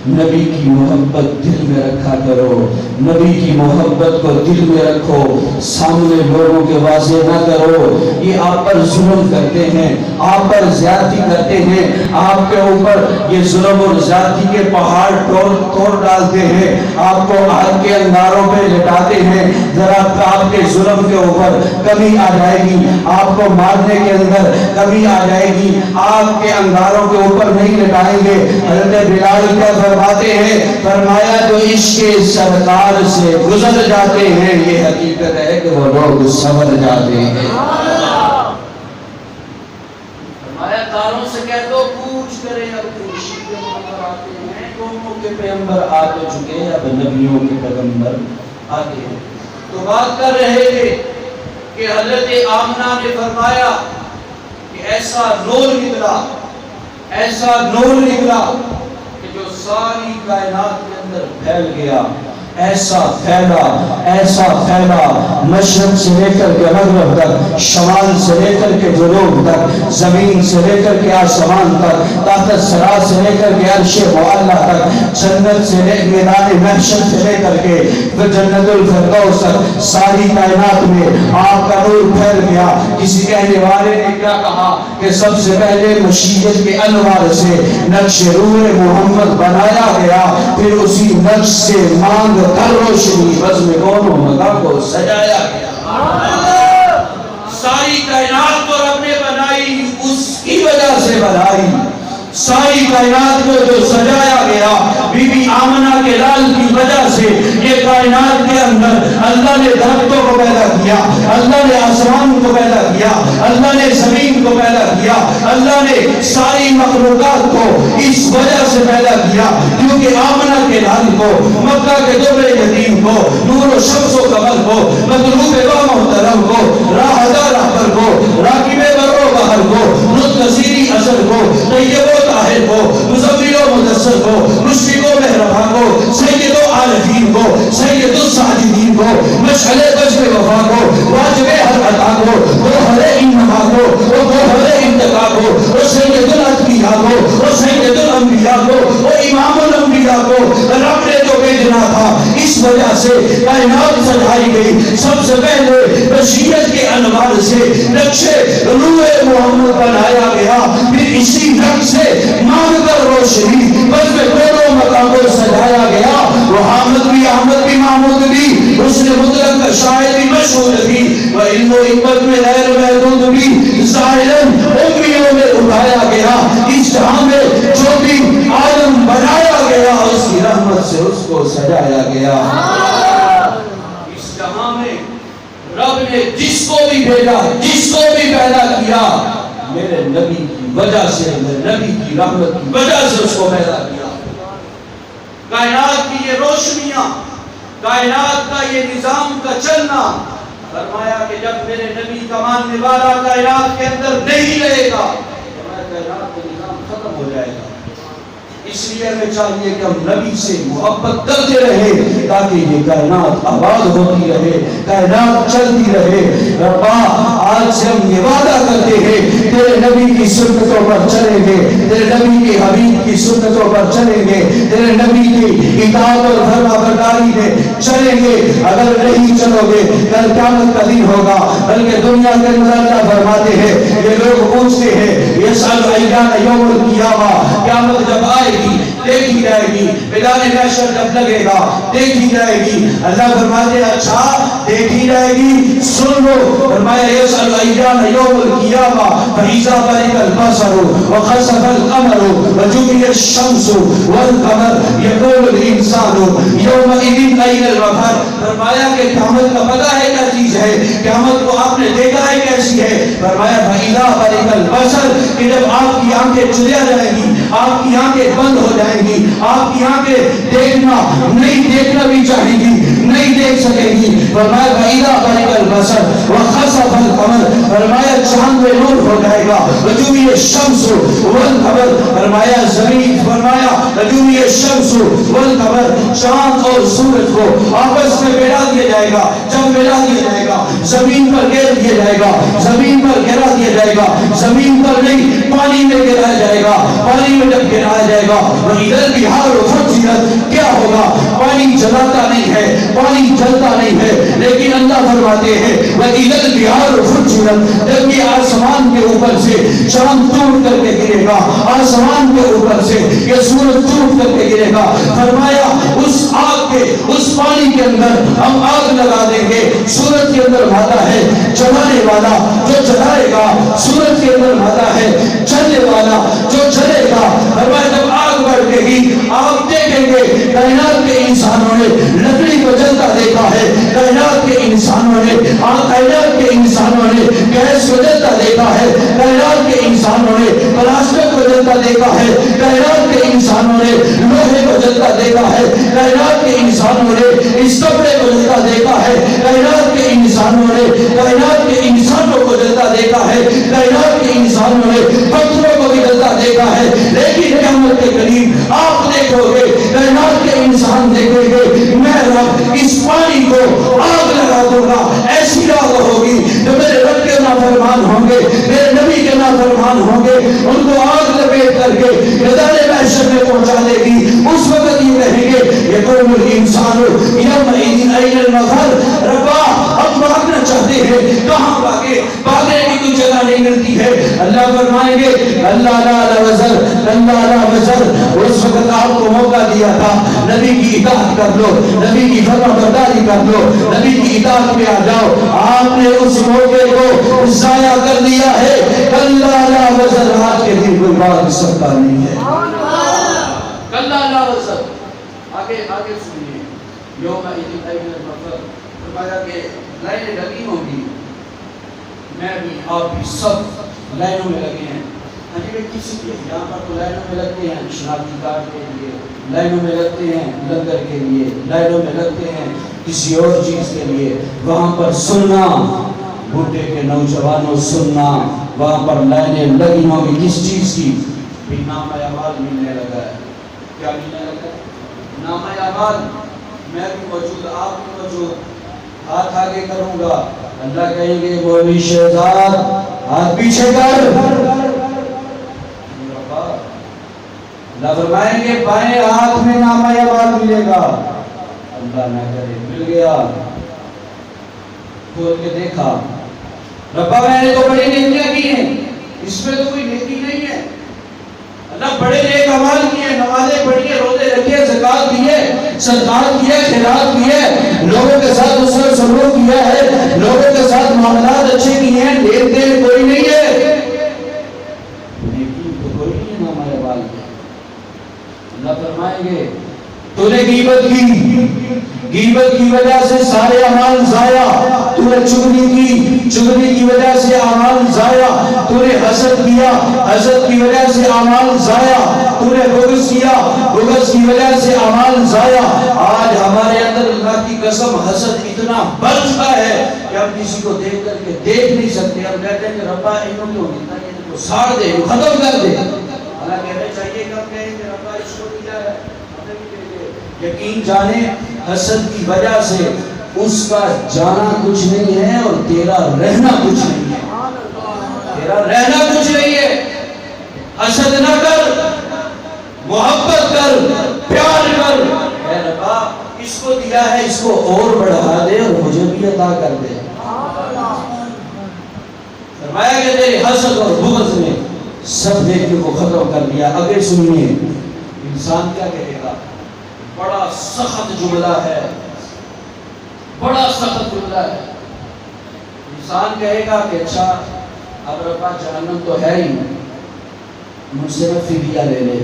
نبی کی محبت دل میں رکھا کرو، نبی کی محبت کو دل میں رکھو، سامنے لوگوں کے واضح نہ کرو۔ یہ آپ پر ظلم کرتے ہیں، آپ پر زیادتی کرتے ہیں، آپ کے اوپر یہ ظلم اور زیادتی کے پہاڑ توڑ ڈالتے ہیں، آپ کو آگ کے انگاروں پہ لٹاتے ہیں، ذرا آپ کے ظلم کے اوپر کمی آ جائے گی، آپ کو مارنے کے اندر کمی آ جائے گی، آگ کے انگاروں کے اوپر نہیں لٹائیں گے۔ حضرت بلال کیا فرماتے ہیں؟ فرمایا جو عشق سرکار سے گزر جاتے ہیں یہ حقیقت ہے کہ وہ لوگ سنور جاتے ہیں۔ فرمایا تاروں سے کہہ دو پوچھ کرے اب خورشید کے پیغمبر آتے ہیں، قوموں کے پیغمبر آ تو چکے اب نبیوں کے پیغمبر آتے ہیں۔ تو بات کر رہے تھے کہ حضرت آمنہ نے فرمایا کہ ایسا نور نکلا، ایسا نور نکلا کہ جو ساری کائنات کے اندر پھیل گیا، ایسا پھیلا مشرق سے لے کر کے مغرب تک، شمال سے لے کر کے جنوب تک، زمین سے لے کر کے آسمان تک، تحت الثری سے لے کر کے عرش معلی تک، جنت سے لے میدان محشر سے لے کر کے جنت الفردوس تک، ساری کائنات میں آپ کا نور پھیل گیا۔ کسی کہنے والے نے کیا کہا کہ سب سے پہلے مشیت کے انوار سے نقش روح محمد بنایا گیا، پھر اسی نقش سے مانگ ہر روشنی بزم کون و مکان کو سجایا گیا۔ ساری کائنات کو رب نے بنائی اس کی وجہ سے بنائی، ساری کائنات کو جو سجایا گیا بی بی آمنہ کے لال کی وجہ سے۔ یہ کائنات کے اندر اللہ نے درختوں کو پیدا کیا، اللہ نے آسمان کو پیدا کیا، اللہ نے زمین کو پیدا کیا، اللہ نے ساری مخلوقات کو اس وجہ سے پیدا کیا کیونکہ آمنہ کے لال کو, مکہ کے دبلے یتیم کو, نور و شمس و قمر کو, مطلوب و محترم کو, راہدار رہبر کو, راکب بر و بحر کو, نطق نصیری اثر کو, طیب و طاہر کو, مزمل و مدثر کو, مشفق و مہربان کو, سید و عارفین کو, سید الساجدین کو, مشعل بجر وفا کو, واجب ہر عطا کو, گوہر انما کو, وہ گوہر انتقا کو, وہ سید الانبیاء کو, وہ سید الانبیاء کو, وہ امام الانبیاء کو رب نے جو بھیجنا تھا. اس وجہ سے کائنات سجائی گئی. سب سے پہلے بشیرت کے انوار سے نقشے روح محمد بنایا گیا, پھر اسی رنگ سے مانگ کر روشنی بس میں دونوں مقام کو سجایا گیا. وہ حامد بھی احمد بھی محمود بھی, اس نے مطلق کا شاعر بھی مشہور بھی, وہ علم و حکمت میں غیر محدود بھی, ظاہراً امیوں میں اٹھایا گیا. اس جہاں میں جو بھی عالم بنایا گیا اس کی رحمت سے اس کو سجایا گیا. اس جہاں میں رب نے جس کو بھی بھیجا, جس کو بھی پیدا کیا, میرے نبی کی وجہ سے, میرے نبی کی رحمت کی وجہ سے اس کو پیدا کیا. کائنات کی یہ روشنیاں, کائنات کا یہ نظام کا چلنا, فرمایا کہ جب میرے نبی کا ماننے والا کائنات کے اندر نہیں رہے گا کائنات کا نظام ختم ہو جائے گا. اس لیے ہمیں چاہیے کہ ہم نبی سے محبت کرتے رہے تاکہ یہ کائنات آباد ہوتی رہے, کائنات چلتی رہے. ربا آج سے ہم یہ وعدہ کرتے ہیں تیرے نبی کی سنتوں پر چلیں گے, تیرے نبی کے حبیب کی سنتوں پر چلیں گے, تیرے نبی کی اطاعت اور فرما برداری میں چلیں گے. اگر نہیں چلو گے کل قیامت کا دن ہوگا. بلکہ دنیا کے اندر اللہ فرماتے ہیں, یہ لوگ پوچھتے ہیں یسأل ایان یوم القیامہ, قیامت جب آئے دیکھی جائے گی, میدان محشر جب لگے گا دیکھی جائے گی. اللہ فرماتے اچھا دیکھی جائے گی, سن لو. فرمایا یسأل ایان یوم القیامہ فإذا برق البصر وخسف القمر وجمع الشمس والقمر یقول الانسان یومئذ أین المفر. فرمایا کہ قیامت کا پتہ ہے کیا چیز ہے, قیامت کو آپ نے دیکھا ہے کیسی ہے. فرمایا فإذا برق البصر, کہ جب آپ کی آنکھیں چلیا جائیں گی, آپ کی آنکھیں بند ہو جائیں گی, آپ کی آنکھیں دیکھنا بھی چاہیں گی, نہیں دیکھ سکیں گی. فرمایا فإذا برق البصر وخسف القمر, فرمایا چاند میں نور ہو جائے گا. وجمع الشمس والقمر, فرمایا زمین, فرمایا وجمع الشمس والقمر, چاند اور سورج کو آپس میں ملا دیا جائے گا. جب ملا دیا جائے گا زمین پر گر دیا جائے گا, زمین پر گرا دیا جائے گا, زمین پر نہیں پانی میں گرایا جائے گا. پانی میں جب گرایا جائے گا وَإِذَا الْبِحَارُ فُجِّرَتْ, کیا ہوگا؟ پانی جلاتا نہیں ہے, پانی جلتا نہیں ہے, لیکن اللہ فرماتے ہیں وَإِذَا الْبِحَارُ فُجِّرَتْ, جب یہ آسمان کے اوپر سے چاند ٹوٹ کر کے گرے گا, آسمان کے اوپر سے یہ سورج ٹوٹ کر کے گرے گا. فرمایا اس آگ کے, اس پانی کے اندر ہم آگ لگا دیں گے. سورج کے اندر وعدہ ہے جلانے والا جو جلائے گا, سورج کے اندر وعدہ ہے جلنے والا جو جلے گا. فرمایا جب آگ بڑھے گی آپ دیکھیں گے کائنات کے انسانوں نے لکڑی کو جلتا دیکھا ہے, کائنات کے انسانوں نے گیس کو جلتا دیکھا ہے, کائنات کے انسانوں نے پلاسٹک کو جلتا دیکھا ہے, کائنات کے انسانوں نے لوہے کو جلتا دیکھا ہے, کائنات کے انسانوں نے اس کپڑے کو جلتا دیکھا ہے, کائنات کے انسانوں کو جلتا دیکھا ہے, کائنات کے انسانوں نے پتھروں کو بھی جلتا دیکھا ہے. لیکن قیامت کے قریب آپ دیکھو گے, کائنات کے انسان دیکھیں گے میں رب اس پانی کو آگ لگا دوں گا. ایسی آگ ہوگی جو میرے رب کے نافرمان ہوں گے, میرے نبی کے نافرمان ہوں گے, ان کو آگ لپیٹ کر کے میدان محشر میں پہنچا دے گی. اس وقت یہ کہیں گے یقول الانسان یومئذ أین المفر. ربا ہم بھاگنا چاہتے ہیں, کہاں بھاگے, بھاگنے کی کوئی جگہ نہیں ملتی ہے. اللہ فرمائیں گے اللہ لا وزر, اللہ لا وزر. اس وقت آپ کو موقع دیا تھا نبی کی اطاعت کر لو, نبی کی فرما برداری کر لو, نبی کی اطاعت میں آ جاؤ. آپ نے اس موقع کو ضائع کر دیا ہے. اللہ لا وزر, آج کے دن کوئی بات سکتا نہیں ہے. اللہ لا وزر. آگے سنیے, یومئذ أین المفر. فرمایا کہ لائنیں لگی ہوں گی, میں بھی آپ بھی سب لائنوں میں لگے ہیں. کسی کے یہاں پر تو لائنوں میں لگتے ہیں شناختی کارڈ کے لیے، لائنوں میں لگتے ہیں لنگر کے لیے، لائنوں میں لگتے ہیں کسی اور چیز کے لیے، وہاں پر سننا، بوڑھے کے نوجوانوں سننا، وہاں پر لائنیں لگی ہوں گی کس چیز کی؟ بھی نامہ اعمال ملنے لگا ہے۔ کیا ملنے لگا ہے؟ نامہ اعمال۔ میں بھی موجود، آپ بھی موجود، ہاتھ آگے کروں گا، اللہ کہیں گے مولوی شہزاد ہاتھ پیچھے کر، اللہ فرمائیں گے بائیں ہاتھ میں نامہ اعمال ملے گا، اللہ نہ کرے مل گیا، کھول کے دیکھا، ربا میں نے تو بڑی نیکیاں کی ہیں، اس میں تو کوئی نیکی نہیں ہے، اللہ بڑے نیک اعمال کیے، نمازیں پڑھی ہیں، روزے رکھے، زکات دیے، صدقات کیے، خیرات کیے، لوگوں کے ساتھ حسن سلوک کیا ہے، لوگوں کے ساتھ معاملات اچھے کیے ہیں، لین دین کوئی نہیں ہے، نیکی تو کوئی نہیں ہے نامہ اعمال میں۔ اللہ فرمائیں گے تو نے غیبت کی وجہ سے سارے اعمال ضائع، تو نے چغلی کی وجہ سے اعمال ضائع، تو نے حسد کیا، حسد کی وجہ سے اعمال ضائع، تو نے بغض کیا، بغض کی وجہ سے اعمال ضائع۔ آج ہمارے اندر اللہ کی قسم حسد اتنا بڑھ چکا ہے کہ ہم کسی کو دیکھ کر کے دیکھ نہیں سکتے، ہم کہتے ہیں کہ ربا انہوں کو اتنا کو ساڑ دے، ختم کر دے، اللہ کہنا چاہیے کہ ہم کہیں کہ ربا اس کو دیا ہے، یقین جانے حسد کی وجہ سے اس کا جانا کچھ نہیں ہے اور تیرا رہنا کچھ نہیں ہے، تیرا رہنا کچھ نہیں ہے۔ حسد نہ کر، محبت کر، پیار کر، اے ربا اس کو دیا ہے اس کو اور بڑھا دے اور مجھے بھی عطا کر دے۔ فرمایا کہ تیرے حسد اور بغض نے سب نیکیوں کو ختم کر دیا۔ آگے سنیے انسان کیا کہے گا، بڑا سخت جملہ ہے، بڑا سخت جملہ ہے۔ انسان کہے گا کہ اچھا اب ربا جہنم تو ہے ہی، مجھ سے میں فدیہ لے لے۔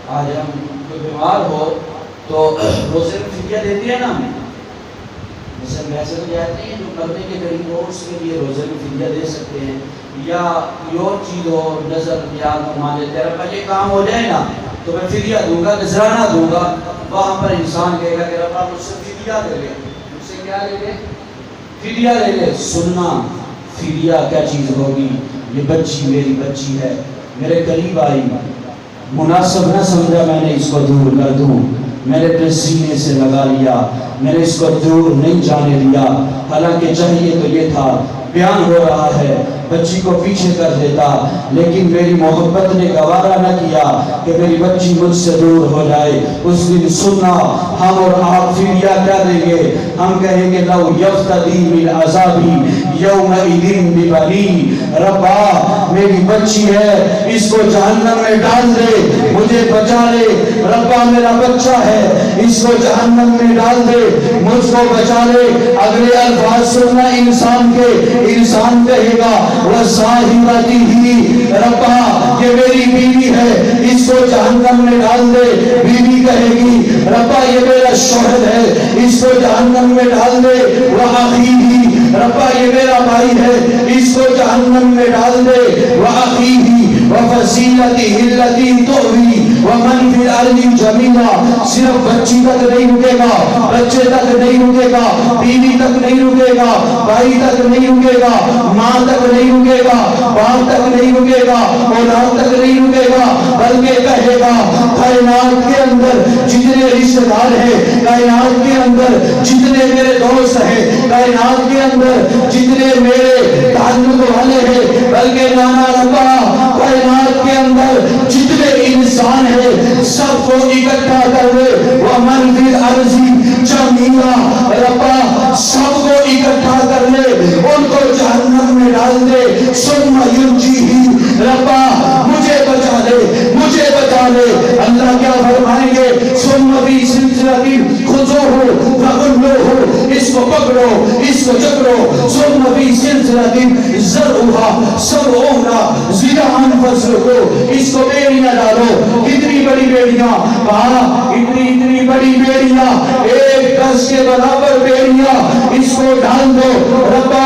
آج ہم کوئی بیمار ہو تو روزے میں فدیہ دیتے ہیں نا، جیسے ویسے تو جاتے ہیں جو کرنے کے قریب ہو اس کے لیے روزے میں فدیہ دے سکتے ہیں، یا کوئی اور چیز ہو، نظر نیاز مان لیتے ہیں ربا یہ کام ہو جائے نا تو میں فدیہ دوں گا، نذرانہ دوں گا۔ وہاں پر انسان کہے گا کہ ربا مجھ سے فدیہ لے لے، مجھ سے کیا لے لے؟ فدیہ لے لے۔ سننا فدیہ کیا چیز ہوگی؟ یہ بچی میری بچی ہے، میرے قریب آئی، مناسب نہ سمجھا میں نے اس کو دور کر دوں، میں نے اپنے سینے سے لگا لیا، میں نے اس کو دور نہیں جانے دیا، حالانکہ چاہیے تو یہ تھا، بیان ہو رہا ہے بچی کو پیچھے کر دیتا، لیکن میری محبت نے گوارا نہ کیا کہ میری بچی مجھ سے دور ہو جائے۔ اس دن سننا ہم اور آپ فدیہ کیا دیں گے؟ ہم کہیں گے لو یفتدی من عذابی یومئذ ببنی، ربا میری بچی ہے اس کو جہنم میں ڈال دے، مجھے بچا لے، ربا میرا بچہ ہے اس کو جہنم میں ڈال دے، مجھ کو بچا لے۔ اگلے الفاظ سننا انسان کے، انسان کہے گا وَصَاحِبَتِهِ، ربا یہ میری بیوی ہے اس کو جہنم میں ڈال دے۔ بیوی کہے گی ربا یہ میرا شوہر ہے اس کو جہنم میں ڈال دے۔ وَأَخِيهِ، ربا یہ میرا بھائی ہے اس کو جہنم میں ڈال دے۔ وَأَخِيهِ وَفَصِيلَتِهِ الَّتِي تُؤْوِي وَمَنْ فِي الْأَرْضِ جَمِيعًا، صرف بچی تک نہیں رکے گا، بچے تک نہیں رکے گا، بیوی تک نہیں رکے گا، بھائی تک نہیں رکے گا، ماں تک نہیں رکے گا، باپ تک نہیں رکے گا، اولاد تک نہیں رکے گا، بلکہ کہے گا کائنات کے اندر جتنے رشتہ دار ہیں، کائنات کے اندر جتنے میرے دوست ہیں، کائنات کے اندر جتنے میرے تعلق والے ہیں، بلکہ نانا ربا کائنات کے اندر جتنے انسان ہیں سب کو اکٹھا کر دے۔ وَمَنْ فِي الْأَرْضِ جَمِيعًا، ربا سب کو اکٹھا کر لے، ان کو جہنم میں ڈال دے۔ ثُمَّ يُنْجِيهِ، ربا مجھے بچا لے، مجھے بچا لے۔ اللہ کیا فرمائیں گے؟ ثُمَّ فِي سِلْسِلَةٍ خُذُوهُ فَغُلُّوهُ، اس کو پکڑو، اس کو جکڑو۔ ثُمَّ فِي سِلْسِلَةٍ ذَرْعُهَا سَبْعُونَ ذِرَاعًا فَاسْلُكُوهُ، اس کو بیڑیاں ڈالو۔ کتنی بڑی بیڑیاں؟ کہا اتنی بڑی بیڑیاں، 1 گز کے برابر بیڑیاں، اس کو ڈال دو۔ ربا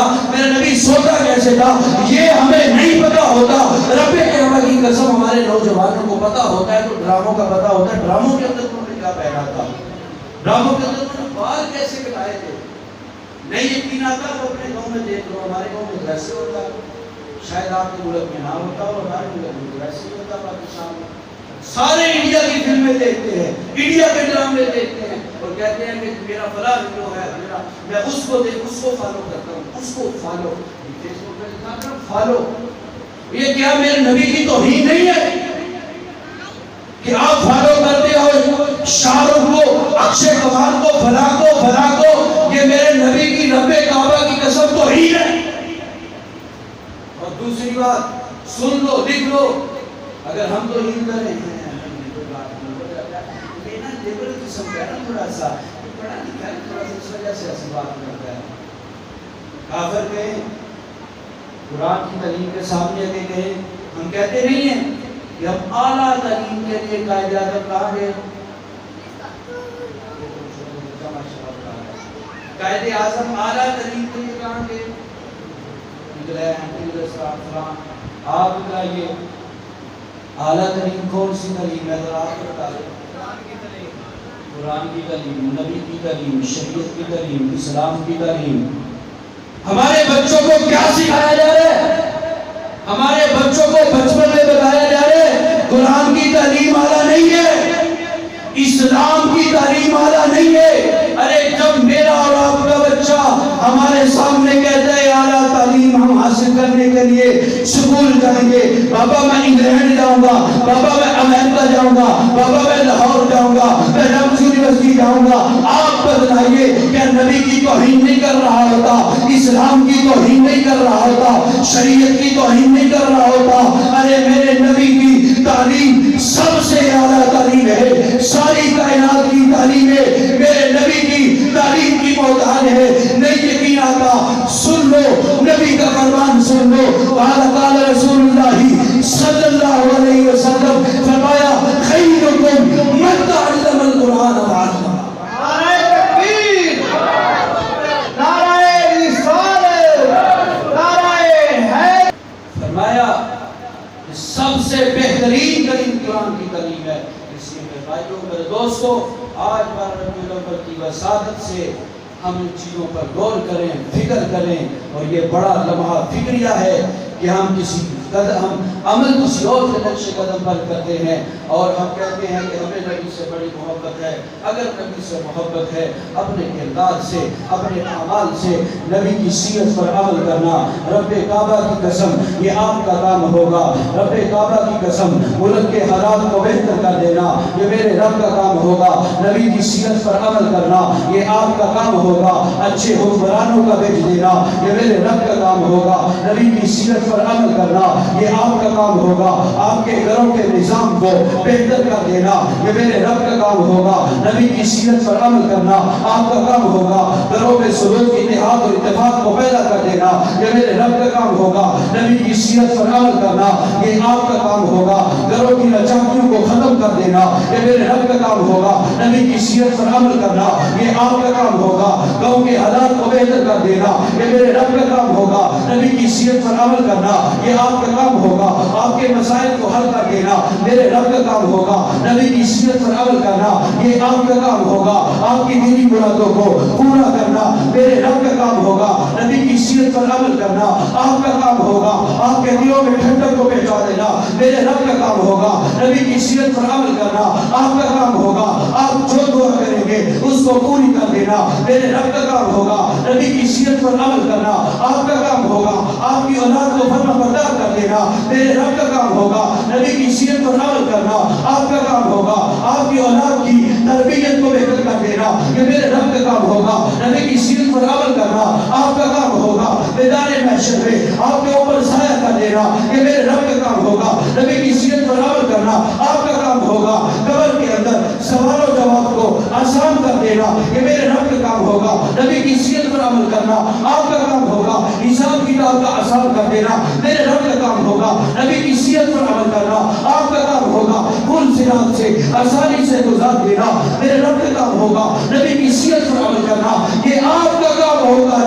تھا, میرا نبی سوتا کیسے تھا, یہ ہمیں نہیں پتا ہوتا. رب کعبہ کی قسم ہمارے نوجوانوں کو پتا ہوتا ہے تو ڈراموں کا پتا ہوتا ہے. ڈراموں کے اندر انہوں نے کیا پہنا تھا, ڈراموں کے اندر انہوں نے بال کیسے کٹائے تھے. نہیں یقین آتا تو اپنے گاؤں میں دیکھ لو, ہمارے گاؤں میں ویسے ہوتا ہے, شاید آپ کے ملک میں نہ ہوتا ہو, ہمارے ملک میں ویسے ہی ہوتا. پاکستان میں سارے انڈیا کی فلمیں دیکھتے ہیں, انڈیا کے ڈرامے دیکھتے ہیں اور کہتے ہیں کہ میرا فلاں ہیرو ہے, میں اس کو فالو کرتا ہوں, اس کو فالو, فیس بک پہ لکھا تھا فالو. یہ کیا میرے نبی کی توہین نہیں ہے کہ آپ فالو کرتے ہو شاہ رخ کو, اکشے کمار کو, فلاں کو, یہ میرے نبی کی رب کعبہ کی قسم توہین ہے. اور دوسری بات سن لو, لکھ لو, اگر ہم تو ہند کریں لینا لیبرل قسم کا ہے نا, تھوڑا سا پڑھا لکھا ہے, تھوڑا سا اس وجہ سے ایسی بات کرتا ہے. کافر کہیں قرآن کی تعلیم کے سامنے کے کہیں, ہم کہتے نہیں ہیں کہ ہم اعلیٰ تعلیم کے لیے قائد اعظم کہاں گئے, قائد اعظم اعلیٰ تعلیم کے لیے کہاں گئے, آپ بتائیے اعلیٰ تعلیم کون سی تعلیم ہے, اگر آپ بتا دیں. قرآن کی تعلیم, نبی کی تعلیم, شریعت کی تعلیم, اسلام کی تعلیم. ہمارے بچوں کو کیا سکھایا جا رہا ہے, ہمارے بچوں کو بچپن میں بتایا جا رہا ہے قرآن کی تعلیم اعلیٰ نہیں ہے, اسلام کی تعلیم اعلیٰ نہیں ہے. ارے جب میرا اور آپ کا بچہ ہمارے سامنے کہتا ہے اعلیٰ تعلیم ہم حاصل کرنے کے لیے اسکول جائیں گے, بابا میں انگلینڈ جاؤں گا, بابا میں امریکہ جاؤں گا, بابا میں لاہور جاؤں گا, میں رمز یونیورسٹی جاؤں گا, آپ بتائیے کیا نبی کی توہین نہیں کر رہا ہوتا, اسلام کی توہین نہیں کر رہا ہوتا, شریعت کی توہین نہیں کر رہا ہوتا. ارے میرے نبی کی تعلیم سب سے اعلیٰ تعلیم ہے, ساری کائنات کی تعلیم ہے, میرے نبی کی تعلیم کی محتاج ہے. نہیں یقین آتا سن لو, نبی کا فرمان سن لو. قال رسول اللہ صلی اللہ علیہ وسلم, فرمایا خیرکم من تعلم القرآن وعلمہ. نعرہ تکبیر, نعرہ رسالت, نعرہ حیدر. فرمایا سب سے بہترین تعلیم قرآن کی تعلیم ہے. اس لیے میرے بھائیوں, میرے دوستوں, آج بار ربیع الاول کی وساطت سے ہم ان چیزوں پر غور کریں, فکر کریں, اور یہ بڑا لمحہ فکریہ ہے کہ ہم کسی ہم عمل کسی اور کے نقش قدم پر کرتے ہیں اور ہم کہتے ہیں کہ ہمیں نبی سے بڑی محبت ہے. اگر نبی سے محبت ہے, اپنے کردار سے, اپنے اعمال سے نبی کی سیرت پر عمل کرنا, رب کعبہ کی قسم یہ آپ کا کام ہوگا. رب کعبہ کی قسم ملک کے حالات کو بہتر کر دینا یہ میرے رب کا کام ہوگا. نبی کی سیرت پر عمل کرنا یہ آپ کا کام ہوگا. اچھے حکمرانوں کا بھیج دینا یہ میرے رب کا کام ہوگا. نبی کی سیرت پر عمل کرنا یہ آپ کا کام ہوگا. آپ کے گھروں کے نظام کو بہتر کر دینا یہ میرے رب کا کام ہوگا. نبی کی سیرت پر عمل کرنا آپ کا کام ہوگا. گھروں میں سلوک اتحاد اور اتفاق کو پیدا کر دینا یہ میرے رب کا کام ہوگا. نبی کی سیرت پر عمل کرنا یہ آپ کا کام ہوگا. گھروں کی ناچاکیوں کو ختم کر دینا یہ میرے رب کا کام ہوگا. نبی کی سیرت پر عمل کرنا یہ آپ کا کام ہوگا. گاؤں کے حالات کو بہتر کر دینا یہ میرے رب کا کام ہوگا. نبی کی سیرت پر عمل کرنا یہ آپ کا کام ہوگا. آپ کے مسائل کو حل کر دینا میرے رب کا کام ہوگا. نبی کی سیرت پر عمل کرنا یہ آپ کا کام ہوگا. آپ کی دینی مرادوں کو پورا کرنا میرے رب کا کام ہوگا. نبی کی سیرت پر عمل کرنا آپ کا کام ہوگا. آپ کے دلوں میں ٹھنڈک کو پہنچا دینا میرے رب کا کام ہوگا. نبی کی سیرت پر عمل کرنا آپ کا کام ہوگا. آپ جو دعا کریں گے اس کو پوری کر دینا میرے رب کا کام ہوگا. نبی کی سیرت پر عمل کرنا آپ کا کام ہوگا. آپ کی اولاد کو فرما بردار کر دینا میرے رب کا کام ہوگا. نبی کی سیرت پر عمل کرنا آپ کا کام ہوگا. آپ کی اولاد کی تربیت کو بہتر کر دینا یہ میرے رب کا کام ہوگا. نبی کی سیرت پر عمل کرنا آپ کا کام ہوگا. میدان محشر میں آپ کے اوپر سایہ کر دینا یہ میرے رب کا کام ہوگا. نبی کی سیرت پر عمل کرنا آپ کا کام ہوگا. قبر کے اندر سوال و جواب کو آسان کر دینا یہ میرے رب کا کام ہوگا. نبی کی سیرت پر عمل کرنا آپ کا کام ہوگا. حساب کتاب کا آسان کر دینا میرے رب کا کام ہوگا. نبی کی سیرت پر عمل کرنا آپ کا کام ہوگا. پل صراط سے آسانی سے گزار دینا میرے رب کا کام ہوگا. نبی کی سیرت پر عمل کرنا یہ آپ کا کام ہوگا.